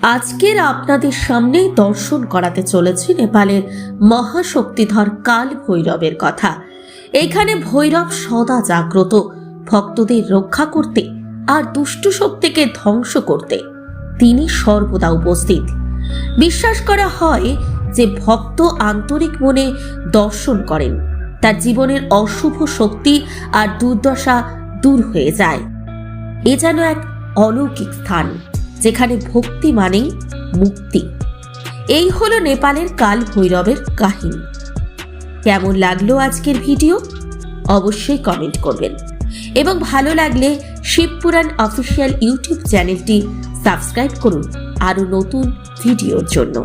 আজকের আপনাদের সামনে দর্শন করাতে চলেছি নেপালের মহাশক্তিধর কাল ভৈরবের কথা। এখানে ভৈরব সদা জাগ্রত, ভক্তদের রক্ষা করতে আর দুষ্ট শক্তিকে ধ্বংস করতে তিনি সর্বদা উপস্থিত। বিশ্বাস করা হয় যে ভক্ত আন্তরিক মনে দর্শন করেন তার জীবনের অশুভ শক্তি আর দুর্দশা দূর হয়ে যায়। এ যেন এক অলৌকিক স্থান যেখানে ভক্তি মানেই মুক্তি। এই হলো নেপালের কাল ভৈরবের কাহিনী। কেমন লাগলো আজকের ভিডিও অবশ্যই কমেন্ট করবেন এবং ভালো লাগলে শিবপুরাণ অফিসিয়াল ইউটিউব চ্যানেলটি সাবস্ক্রাইব করুন আরও নতুন ভিডিওর জন্য।